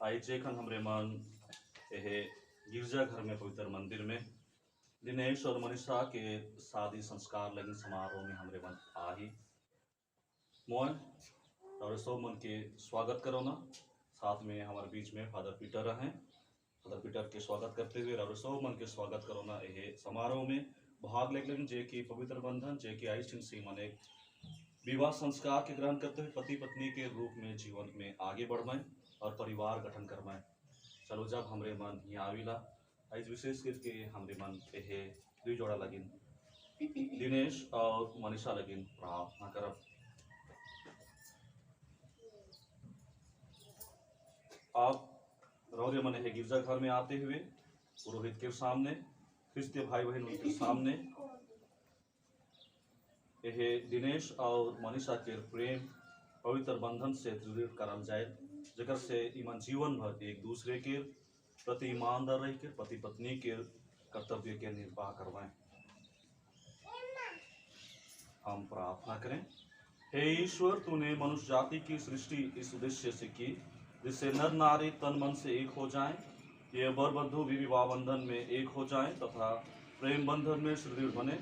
आई जेखन हमरे मन यह गिरजा घर में पवित्र मंदिर में दिनेश और मनीषा के शादी संस्कार लग्न समारोह में हमरे मन आही मोय और सब मन के स्वागत करो ना। साथ में हमारे बीच में फादर पीटर हैं। फादर पीटर के स्वागत करते हुए और सब मन के स्वागत करो ना यह समारोह में भाग लेकिन जे की पवित्र बंधन जे की आई सी मन एक विवाह संस्कार के ग्रहण करते हुए पति पत्नी के रूप में जीवन में आगे बढ़वाएं और परिवार गठन करवाएं। चलो जब हमरे मन यहाँ आविला आज विशेष करके हमरे मन यह दुई जोड़ा लगिन दिनेश और मनीषा लगिन प्रार्थना करब। आप रौरे मन है गिरजा घर में आते हुए पुरोहित के सामने क्रिस्तीय भाई बहन उनके सामने यह दिनेश और मनीषा के प्रेम पवित्र बंधन से दृढ़ करल जाए जगह से ईमान जीवन भर एक दूसरे के प्रति ईमानदार रह के पति पत्नी के कर्तव्य के निर्वाह करवाएं। हम प्रार्थना करें। हे ईश्वर, तूने मनुष्य जाति की सृष्टि इस उद्देश्य से की जिससे नर नारी तन मन से एक हो जाएं, ये वर बंधु भी विवाह बंधन में एक हो जाएं तथा प्रेम बंधन में सुदृढ़ बने।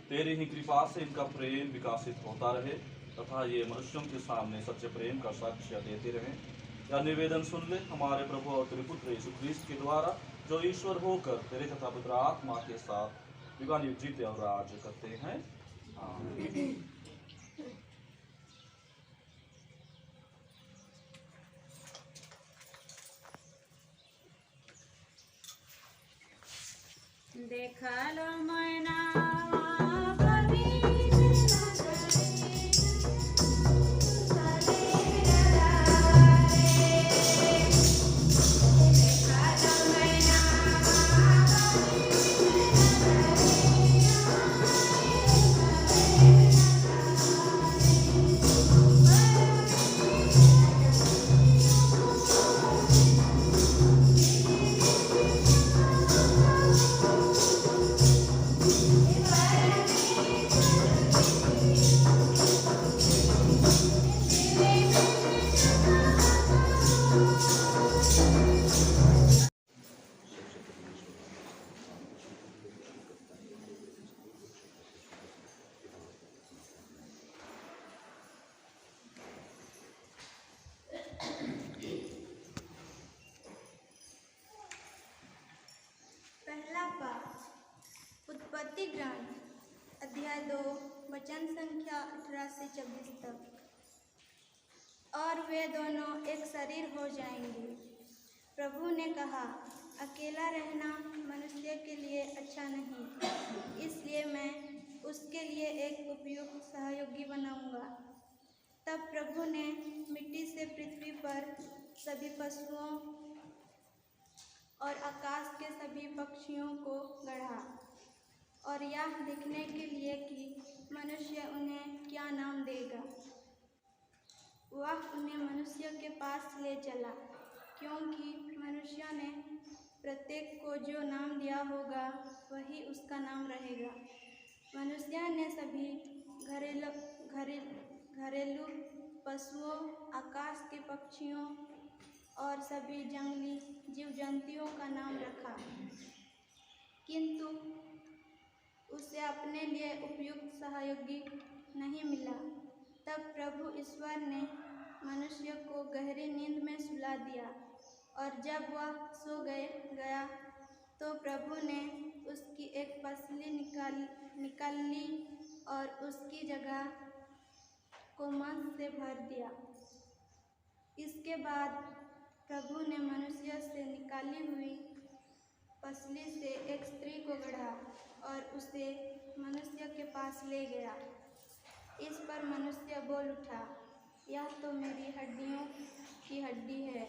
तेरी ही कृपा से इनका प्रेम विकासित होता रहे तथा ये मनुष्यों के सामने सच्चे प्रेम का साक्ष्य देते रहें। यह निवेदन सुन ले हमारे प्रभु और तेरे पुत्र यीशु ख्रीस्त के द्वारा, जो ईश्वर होकर तेरे तथा पवित्र आत्मा के साथ युगानुयुग जीते और राज करते हैं। आमीन। देखा लो मैना उत्पत्ति ग्रंथ अध्याय 2 वचन संख्या 18 से 24 तक। और वे दोनों एक शरीर हो जाएंगे। प्रभु ने कहा, अकेला रहना मनुष्य के लिए अच्छा नहीं, इसलिए मैं उसके लिए एक उपयुक्त सहयोगी बनाऊंगा। तब प्रभु ने मिट्टी से पृथ्वी पर सभी पशुओं और आकाश के सभी पक्षियों को गढ़ा और यह देखने के लिए कि मनुष्य उन्हें क्या नाम देगा। वह उन्हें मनुष्य के पास ले चला, क्योंकि मनुष्य ने प्रत्येक को जो नाम दिया होगा वही उसका नाम रहेगा। मनुष्य ने सभी घरेलू पशुओं, आकाश के पक्षियों और सभी जंगली जीव जंतुओं का नाम रखा, किंतु उसे अपने लिए उपयुक्त सहयोगी नहीं मिला। तब प्रभु ईश्वर ने मनुष्य को गहरी नींद में सुला दिया और जब वह सो गया तो प्रभु ने उसकी एक पसली निकाल ली और उसकी जगह को मांस से भर दिया। इसके बाद प्रभु ने मनुष्य से निकाली हुई पसली से एक स्त्री को गढ़ा और उसे मनुष्य के पास ले गया। इस पर मनुष्य बोल उठा, यह तो मेरी हड्डियों की हड्डी है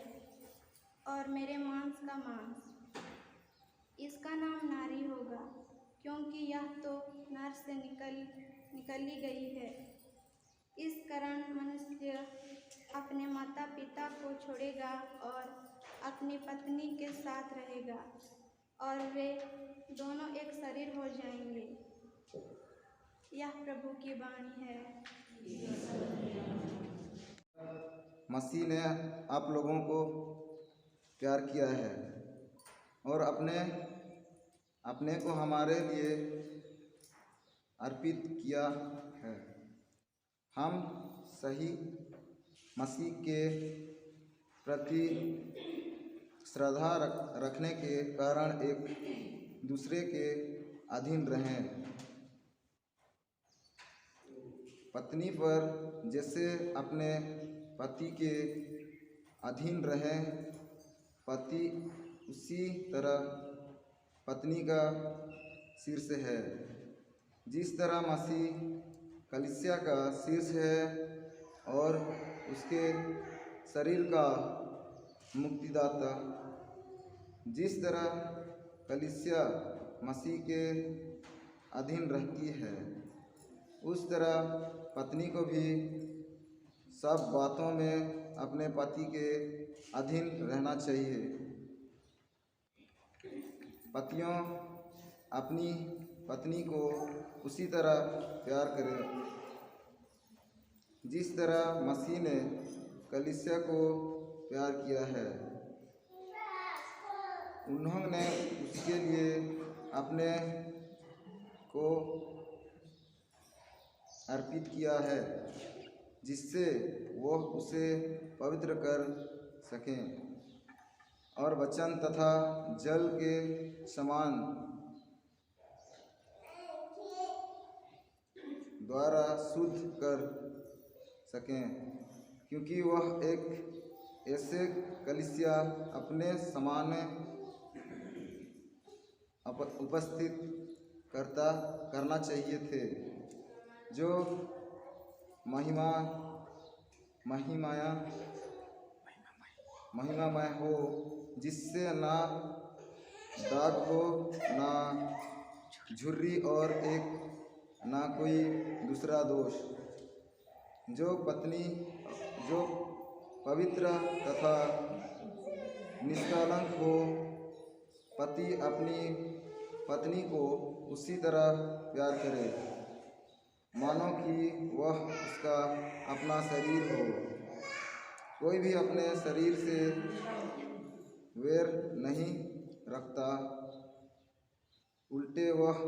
और मेरे मांस का मांस। इसका नाम नारी होगा, क्योंकि यह तो नर से निकली गई है। इस कारण मनुष्य अपने माता पिता को छोड़ेगा और अपनी पत्नी के साथ रहेगा और वे दोनों एक शरीर हो जाएंगे। यह प्रभु की वाणी है। मसीह ने आप लोगों को प्यार किया है और अपने अपने को हमारे लिए अर्पित किया है। हम सही मसीह के प्रति श्रद्धा रखने के कारण एक दूसरे के अधीन रहें। पत्नी पर जैसे अपने पति के अधीन रहें, पति उसी तरह पत्नी का शीर्ष है। जिस तरह मसीह कलीसिया का शीर्ष है और उसके शरीर का मुक्तिदाता, जिस तरह कलीसिया मसीह के अधीन रहती है, उस तरह पत्नी को भी सब बातों में अपने पति के अधीन रहना चाहिए। पतियों अपनी पत्नी को उसी तरह प्यार करें जिस तरह मसीह ने कलीसिया को प्यार किया है। उन्होंने उसके लिए अपने को अर्पित किया है जिससे वो उसे पवित्र कर सकें और वचन तथा जल के समान द्वारा शुद्ध कर सकें, क्योंकि वह एक ऐसे कलीसिया अपने सामने उपस्थित करना चाहिए थे जो महिमामय हो, जिससे ना दाग हो, ना झुर्री और ना कोई दूसरा दोष। जो पवित्र तथा निष्कलंक हो। पति अपनी पत्नी को उसी तरह प्यार करे मानो कि वह उसका अपना शरीर हो। कोई भी अपने शरीर से वैर नहीं रखता, उल्टे वह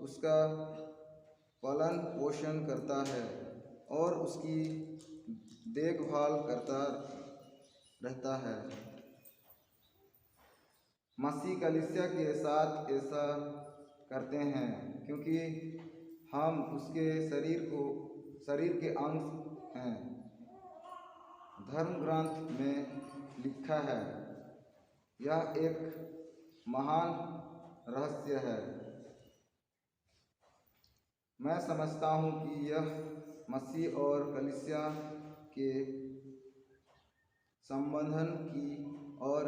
उसका पालन पोषण करता है और उसकी देखभाल करता रहता है। मसीह कलीसिया के साथ ऐसा करते हैं क्योंकि हम उसके शरीर के अंश हैं। धर्म ग्रंथ में लिखा है, यह एक महान रहस्य है। मैं समझता हूँ कि यह मसीह और कलीसिया के संबंधन की ओर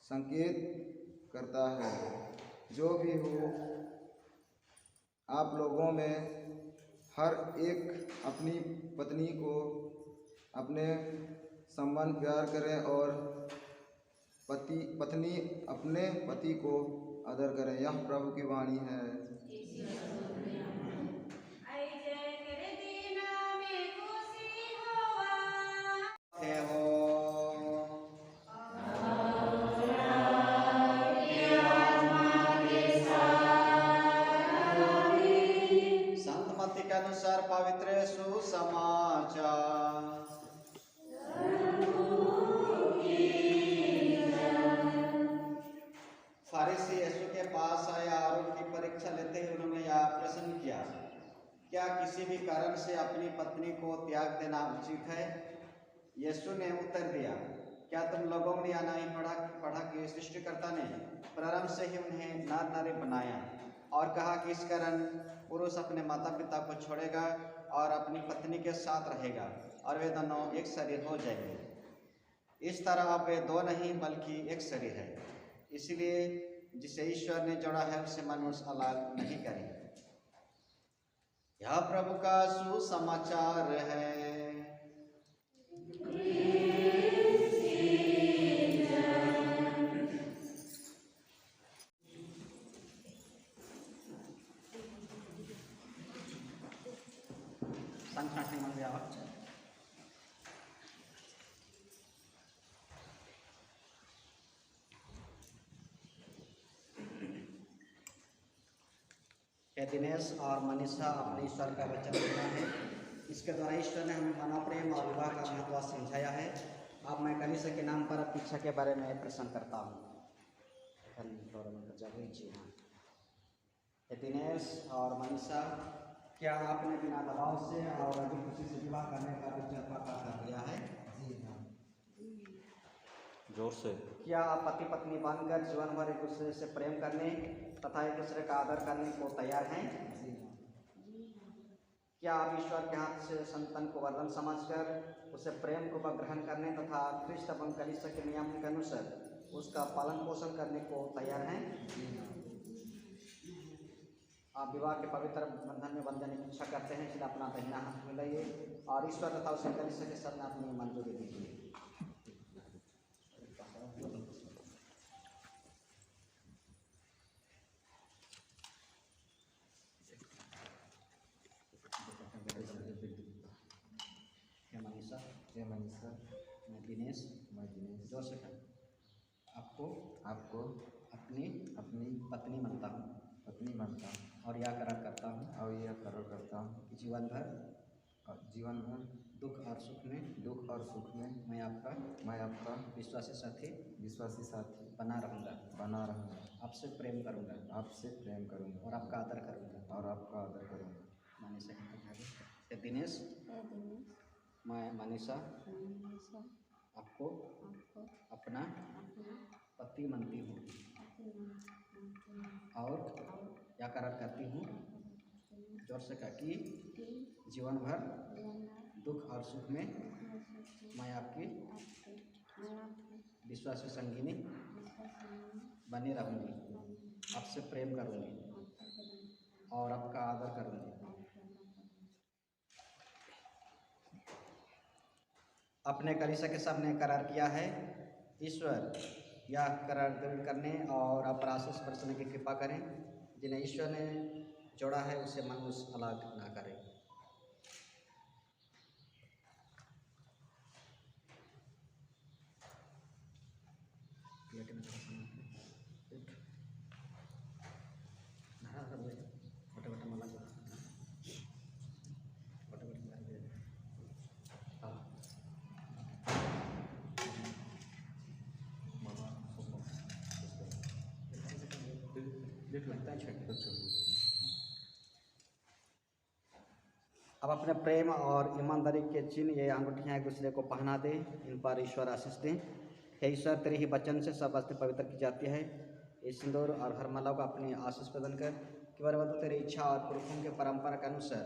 संकेत करता है। जो भी हो, आप लोगों में हर एक अपनी पत्नी को अपने समान प्यार करें और पत्नी अपने पति को आदर करें। यह प्रभु की वाणी है। संत मत्ती के अनुसार पवित्र सुसमाचार। फरीसी यीशु के पास आए और उनकी परीक्षा लेते हुए उन्होंने यह प्रश्न किया, क्या किसी भी कारण से अपनी पत्नी को त्याग देना उचित है? यीशु ने उत्तर दिया, क्या तुम लोगों ने यह नहीं पढ़ा कि सृष्टिकर्ता ने प्रारंभ से ही उन्हें नर नारी बनाया और कहा कि इस कारण पुरुष अपने माता पिता को छोड़ेगा और अपनी पत्नी के साथ रहेगा और वे दोनों एक शरीर हो जाएंगे। इस तरह अब वे दो नहीं बल्कि एक शरीर है। इसलिए जिसे ईश्वर ने जोड़ा है उसे मनुष्य अलग नहीं करे। यह प्रभु का सुसमाचार है। हे दिनेश और मनीषा अपने ईश्वर का वचन सुना है। इसके द्वारा ईश्वर ने हमें मानव प्रेम और विवाह का महत्व समझाया है। अब मैं कलीसिया के नाम पर अपनी इच्छा के बारे में प्रश्न करता हूँ। हे दिनेश और मनीषा, क्या आपने बिना दबाव से और अभी खुशी से विवाह करने का विचार पक्का कर लिया है? जोर से। क्या आप पति पत्नी बनकर जीवन भर एक दूसरे से प्रेम करने तथा एक दूसरे का आदर करने को तैयार हैं? क्या आप ईश्वर के हाथ से संतान को वरदान समझकर उसे प्रेम पूर्वक ग्रहण करने तथा ख्रिस्त एवं कलीसिया के नियम के अनुसार उसका पालन पोषण करने को तैयार हैं? आप विवाह के पवित्र बंधन में बंधने की इच्छा करते हैं, इसलिए अपना दाहिना हाथ मिलाइए और ईश्वर तथा उसे कलीसिया के सामने अपनी मंजूरी दीजिए। हे मनीषा, मैं दिनेश जोर से आपको अपनी पत्नी मानता हूँ और यह करार करता हूँ कि जीवन भर दुख और सुख में मैं आपका विश्वासी साथी बना रहूँगा, आपसे प्रेम करूँगा और आपका आदर करूँगा। मनीषा के दिनेश, मैं मनीषा आपको अपना पति मानती हूँ और यह करार करती हूँ जोर से कि जीवन भर दुख और सुख में मैं आपकी विश्वासी संगिनी बनी रहूँगी, आपसे प्रेम करूँगी और आपका आदर करूँगी। अपने कलीसिया के सामने करार किया है। ईश्वर यह करार दृढ़ करने और आप पर आशीष बरसने की कृपा करें। जिन्हें ईश्वर ने जोड़ा है उसे मनुष्य अलग ना करे। अब अपने प्रेम और ईमानदारी के चिन्ह ये अंगूठियाँ एक दूसरे को पहना दें। इन पर ईश्वर आशीष दें। हे ईश्वर, तेरे ही वचन से सब वस्तु पवित्र की जाती है। इस सिंदूर और हरमाला को अपनी आशीष प्रदान कर कि वरवधु तेरी इच्छा और पुरखों के परंपरा के अनुसार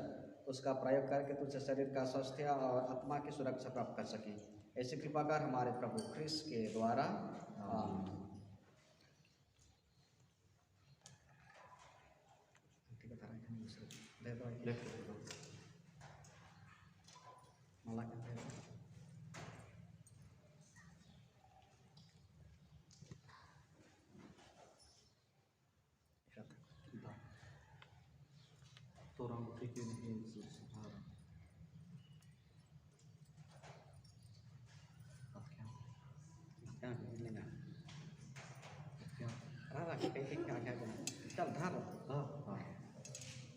उसका प्रयोग करके तुझसे शरीर का स्वास्थ्य और आत्मा की सुरक्षा प्राप्त कर सकें। ऐसी कृपा कर हमारे प्रभु ख्रिस्त के द्वारा। आमीन। माला कहते हैं तो अंगूठी की नहीं चल धार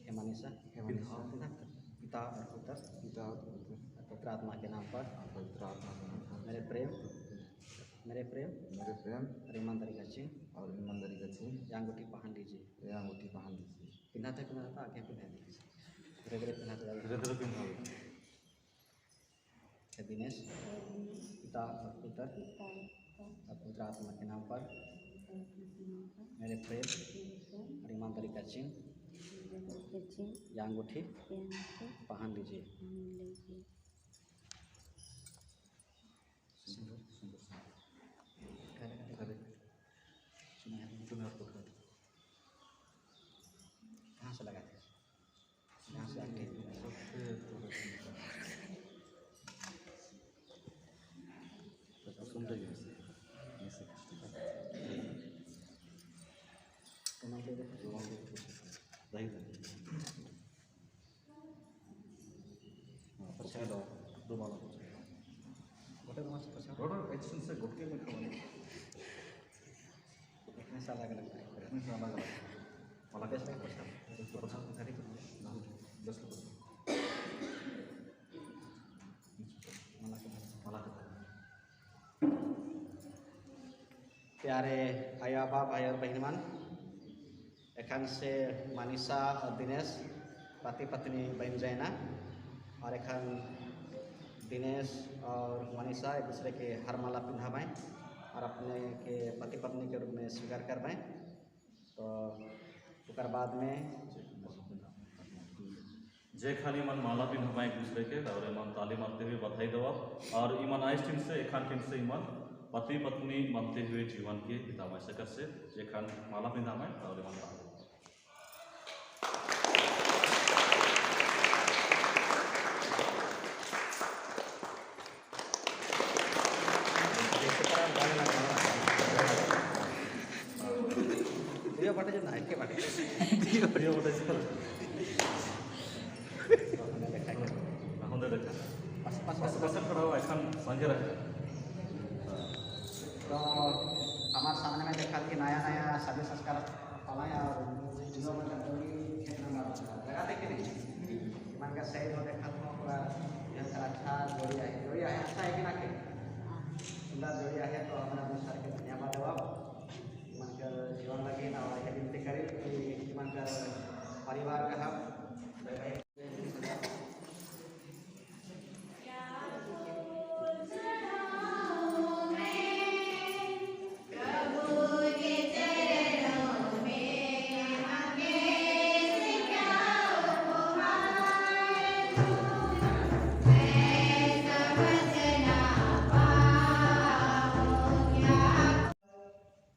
हे मनीषा पिता और पुत्र पवित्र आत्मा के नाम पर मेरे प्रेम और ईमानदारी का चिन्ह ये अंगूठी पहन लीजिए। पिन्हाते आगे पिन्हा दीजिए। धीरे धीरे पिन्हा। हे दिनेश, पिता और पुत्र और पवित्र आत्मा के नाम पर मेरे प्रेम और ईमानदारी का चिन्ह ये अंगूठी पहन लीजिए। कहाँ से लगा थे? यहाँ से आगे सुन रही है। दो माला से घुटके में इतने साल अलग लगता है। प्यारे आया बाप भाई और बहनमान, एखन से मनीषा और दिनेश पति पत्नी बन जाएना और एखन दिनेश और मनीषा एक दूसरे के हर माला पिंधावें और अपने के पति पत्नी के रूप में स्वीकार करवें। तो उसके बाद में जे खाली मन माला पिन्हवा एक दूसरे के और ईमन ताली मारते हुए बधाई देवा और ईमन आइस टीम से एखान टीम से ईमन पति पत्नी बनते हुए जीवन के बितावे सकर से जे खान माला पिन्हावे और ईमन ताली बाटे जो नाइट के बाटे तो हमारे सामने में देखा कि नया नया सभी संस्कार पालाया और लगा देखे नहीं मन का सही हो देखा तो पूरा अच्छा जोड़िया है अच्छा है कि ना के सुंदर जोड़िया है। तो हमें अनुसार के धन्यवाद देवा मन कर जीवन लगे ना और विनती करें कि मन कर परिवार का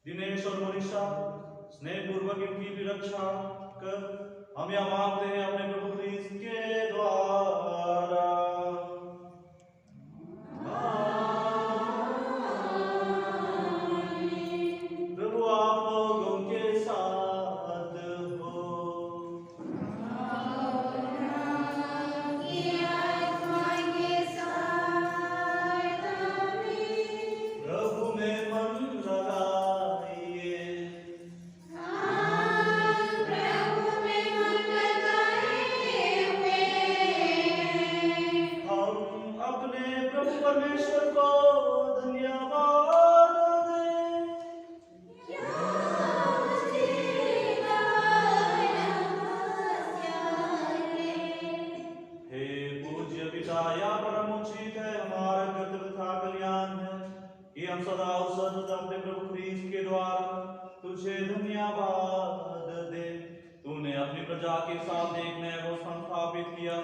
दिनेश और मनीषा स्नेह पूर्वक इनकी भी रक्षा कर हम यह मांगते हैं अपने प्रभु ख्रीस्त के द्वारा। प्रभु आप लोगों के साथ हो। प्रभु में मन लगाइए। हम अपने प्रभु परमेश्वर को धन्यवाद दें। हे पूज्य पिता, या परम उचित है, हमारा कर्तव्य तथा कल्याण है कि हम सदा और सर्वदा अपने प्रभु ख्रीस्त के द्वारा तुझे धन्यवाद दे। तूने अपनी प्रजा के साथ एक नया व्यवस्था स्थापित किया।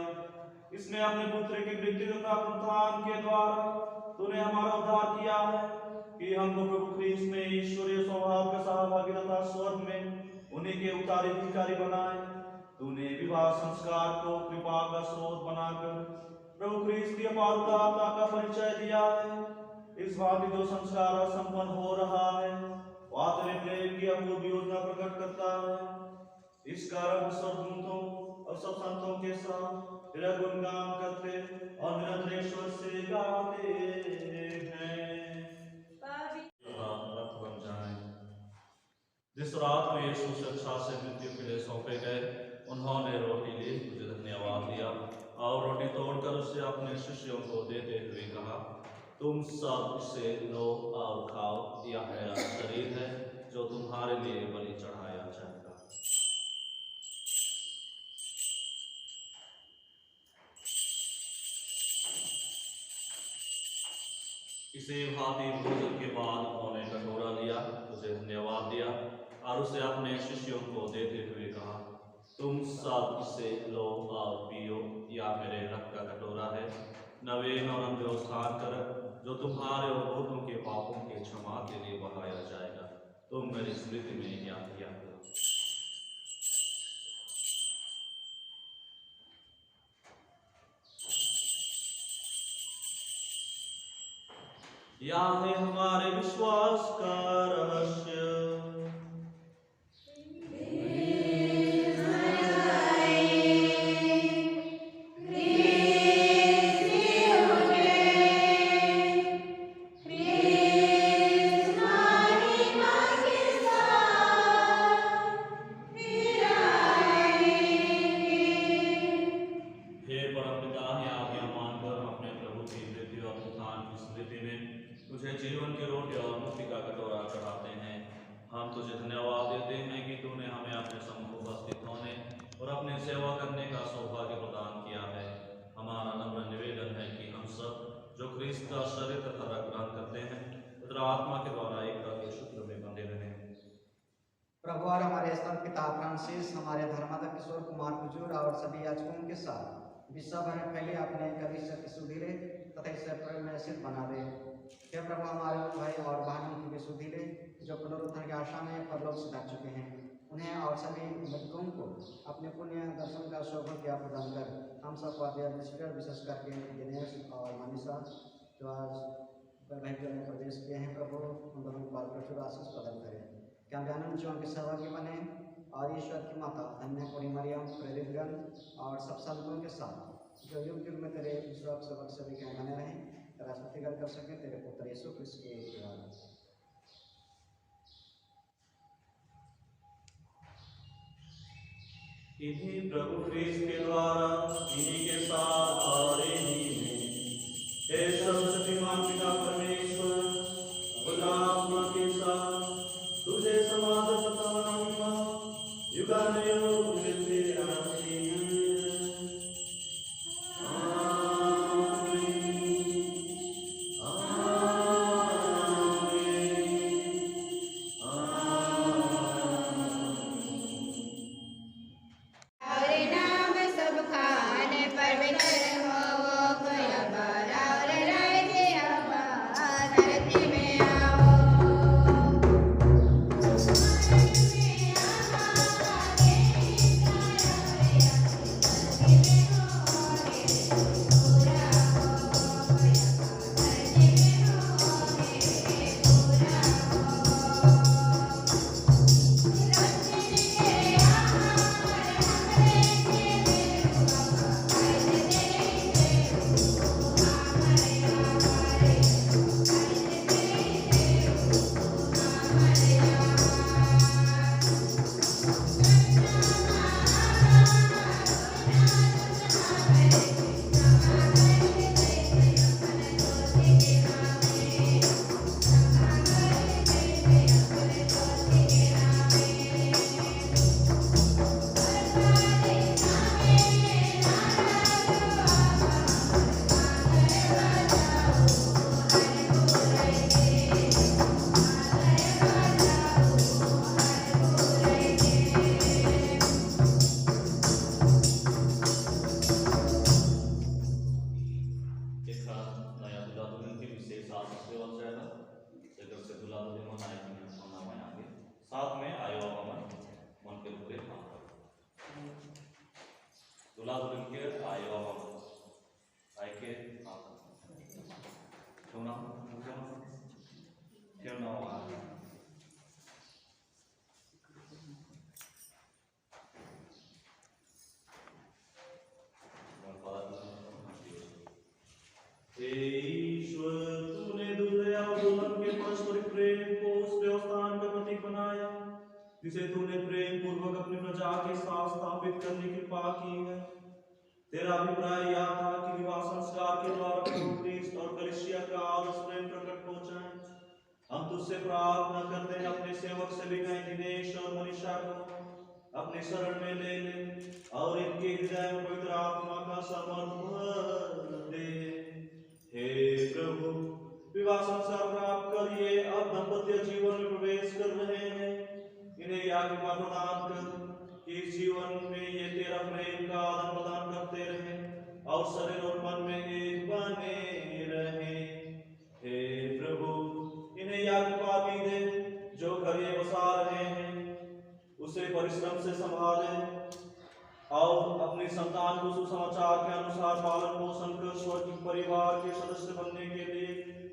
इसमें अपने पुत्र की मृत्यु तथा पुनरुत्थान के द्वारा तूने हमारा उद्धार किया है कि हमको प्रभु ख्रीस्त में ईश्वरीय स्वभाव का सहभागी तथा स्वर्ग में उन्हीं के उत्तराधिकारी बनाए। तूने विवाह संस्कार को कृपा का स्रोत बनाकर प्रभु ख्रीस्त की अपार उदारता का परिचय दिया है। इस बात जो संस्कार संपन्न हो रहा है वह तेरे प्रेम की अपूर्व योजना प्रकट करता है। इस कारण सर्वदूतों और सब संतों के साथ तेरा गुणगान करते और निरंतर ईश्वर से गाते हैं। रथ बन जाएं। जिस रात में यीशु शिक्षा से मृत्यु के लिए सौंपे गए, उन्होंने रोटी ली, तुझे धन्यवाद दिया और रोटी तोड़कर उसे अपने शिष्यों को देते हुए कहा, तुम सब इसे लो और खाओ, यह मेरा शरीर है जो तुम्हारे लिए बलि चढ़ाया जाएगा। इसे भांति भोजन के बाद उन्होंने कटोरा लिया, उसे धन्यवाद दिया और उसे अपने शिष्यों को देते हुए कहा, तुम सब इसे लो और पियो, यह मेरे रक्त का कटोरा है, नवीन और अनुष्ठान कर जो तुम्हारे और बहुतों के पापों के क्षमा के लिए बहाया जाएगा। तुम मेरी स्मृति में याद किया करो। यह है हमारे विश्वास का रहस्य। Yeah. धन्यवाद देते हैं कि तूने हमें अपने सम्मुख उपस्थित होने और अपने सेवा करने का सौभाग्य प्रदान किया है। हमारा नम्र निवेदन है कि हम सब जो ख्रीस्त का शरीर तथा रक्त ग्रहण करते हैं पवित्र आत्मा के द्वारा एकता के सूत्र में बंधे रहें। प्रभु और हमारे संत पिता फ्रांसिस, हमारे धर्माध्यक्ष किशोर कुमार हुजूर और सभी याजकों के साथ विश्व भर में फैले अपने कलीसिया की शुद्धि ले तथा इसे प्रेम में सिद्ध बना दे। हे प्रभु, हमारे भाई और बहनों की भी शुद्धि ले जो पुनरुत्थान की आशा में परलोक से जा चुके हैं। उन्हें और सभी मृतकों को अपने पुण्य दर्शन का सौभाग्य प्रदान कर हम सबको विशेष करके दिनेश और मनीषा जो आज वैज्ञानिक में प्रवेश किए हैं, प्रभु उन दोनों को प्रचुर आशीष प्रदान करें। क्या ज्ञानंद जो उनके सहभागी बने और ईश्वर की माता धन्य कुड़ी मरियम, प्रेरितगण और सब संतों के साथ जो युग युग में तेरे विश्वास सबक सभी के बने रहें, राष्ट्रपतिगत कर सके तेरे पुत्र यीशु क्रिस्त के द्वारा। इन्हीं प्रभु ख्रीस्त के द्वारा, इन्हीं के साथ और इन्हीं में हे सर्वशक्तिमान पिता परमेश्वर पवित्र आत्मा के साथ तुझे समाज बताऊंगा युगानुयुग मिलते रहें। साथ में आयो अमन मन के पूरे दुला दुल्हन के आयो अमन आय के क्यों ना ईश्वर तूने दूल्हे और दुल्हन के परस्पर प्रेम को उस व्यवस्थान का प्रतीक बनाया जिसे तूने प्रेम पूर्वक अपनी प्रजा के साथ स्थापित करने की कृपा की है। तेरा अभिप्राय यह था कि विवाह संस्कार के द्वारा प्रभु ख्रीस्त और कलीसिया का आदर्श प्रेम प्रकट हो जाए। हम तुझसे प्रार्थना करते हैं अपने सेवक सेविकाएं दिनेश और मनीषा को अपने शरण में ले ले और इनके हृदय में पवित्र आत्मा का समर्पण दे। हे प्रभु, विवाह संसार प्राप्त कर ये अब दाम्पत्य जीवन में प्रवेश कर रहे हैं। इन्हें यह कृपा प्रदान कर कि इस जीवन में ये तेरा प्रेम का आदान प्रदान करते रहे और शरीर और मन में एक बने रहे। हे प्रभु, इन्हें यह कृपा भी दे जो घर ये बसा रहे हैं उसे परिश्रम से संभाले और अपने संतान को सुसमाचार के अनुसार पालन पोषण कर स्वर्गीय परिवार के सदस्य बनने के लिए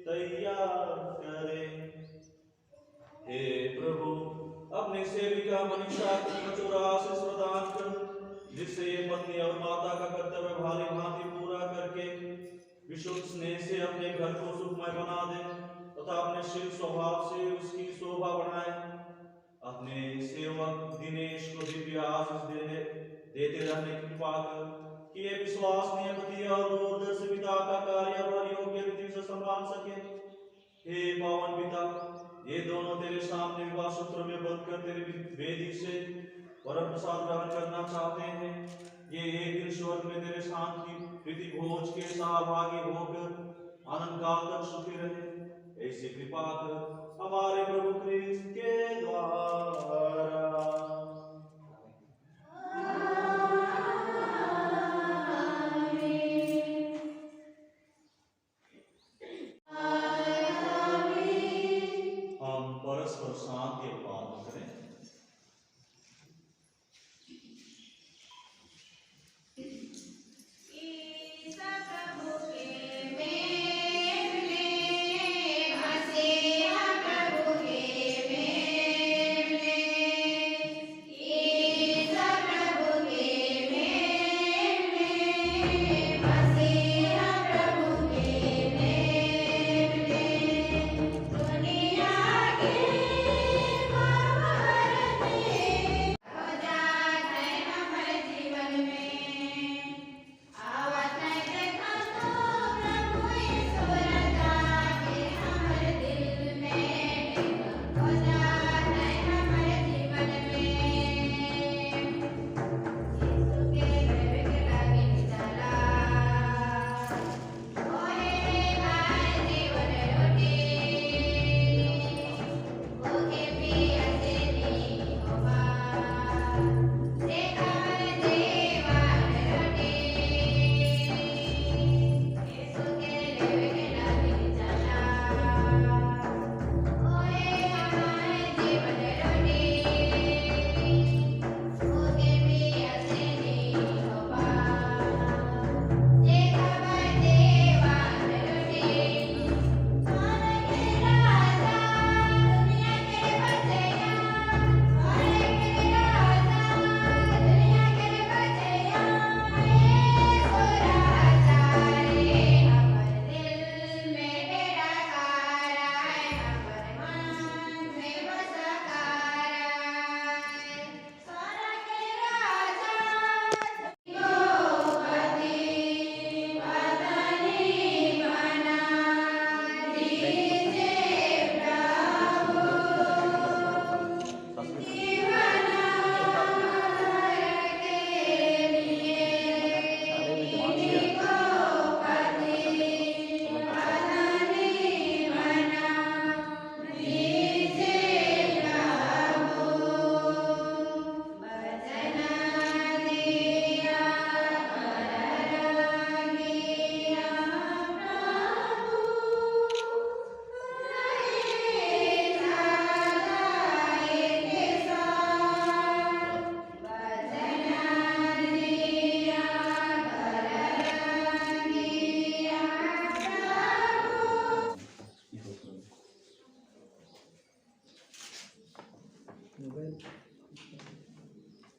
तैयार करें। हे प्रभु, अपने सेविका मनीषा की प्रचुर आशीष प्रदान कर जिससे ये पत्नी और माता का कर्तव्य भारी भांति पूरा करके विशुद्ध स्नेह से अपने घर को सुखमय बना दे तथा अपने शील स्वभाव से उसकी शोभा बढ़ाए। अपने सेवक दिनेश को दिव्य आशीष देते रहने की कृपा कर कि ये विश्वसनीय पति और दूरदर्शी पिता का कार्य और योग्य रीति से संभाल सके। हे पावन पिता, ये दोनों तेरे सामने विवाह सूत्र में बंधकर तेरे वेदी से वरम प्रसाद ग्रहण करना चाहते हैं। ये एक दिन स्वर्ग में तेरे साथ की प्रीति भोज के सहभागी होकर आनंद काल तक सुखी रहे। ऐसी कृपा कर हमारे प्रभु क्रिस्त के द्वारा। हम परस्पर शांति प्रार्थना करें।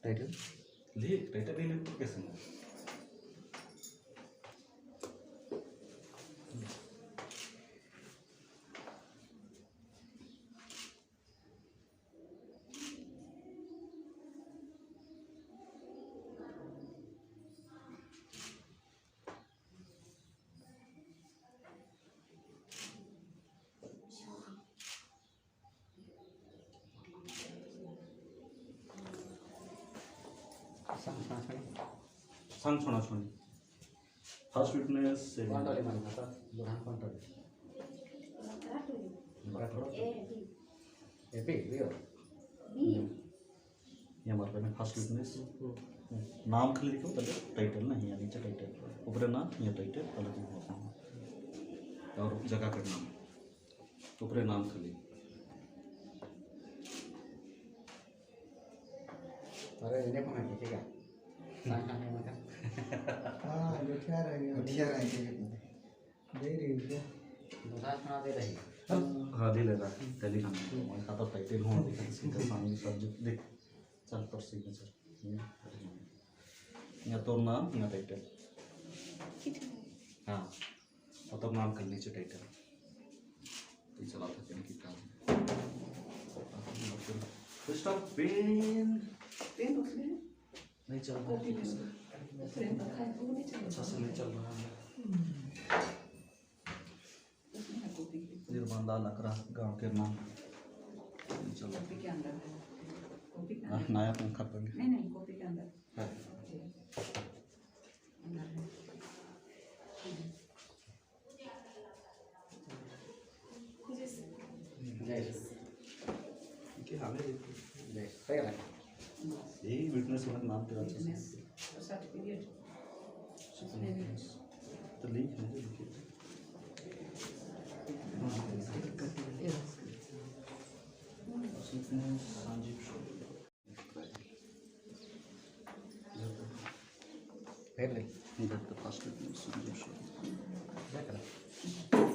टाइटल ले टाइटल ले कैसे ना सांग छोड़ा छोड़ी फर्स्ट विटनेस से कौन मानी था बुरहान कौन था एपी लियो ये हमारे में फर्स्ट विटनेस नाम खाली लिखो पहले टाइटल ना यहाँ नीचे टाइटल ऊपर नाम ये टाइटल पहले और जगह का नाम ऊपर नाम खाली अरे इन्हें कौन है ठीक है सांग है मत हाँ लुटिया रहेंगे दे रही है बुरहान सुना दे रही हाँ दे ले रहा है टेलीग्राम में खाता टाइटल हो दिखा इसके सामने सब देख चल पर सिग्नेचर यहाँ तो नाम यहाँ टाइटल हाँ और तब नाम कर नीचे टाइटल तो चला था पेन की काम स्टॉप पेन पेन उसमें नहीं चल रहा अच्छा से नहीं चल रहा है निर्बंधा लकड़ा गाँव के नाम चलो कॉपी के अंदर है, कॉपी के हाँ, अंदर नया पंखा पर नहीं नहीं कॉपी के अंदर है अंदर है। कि हमें सही है यही विटनेस होने नाम पे अच्छा बिजनेस सर्टिफिकेट उसमें भी तो लिंक है लिखिए संजीव फिर नहीं इधर तो फर्स्ट संजीव क्या करा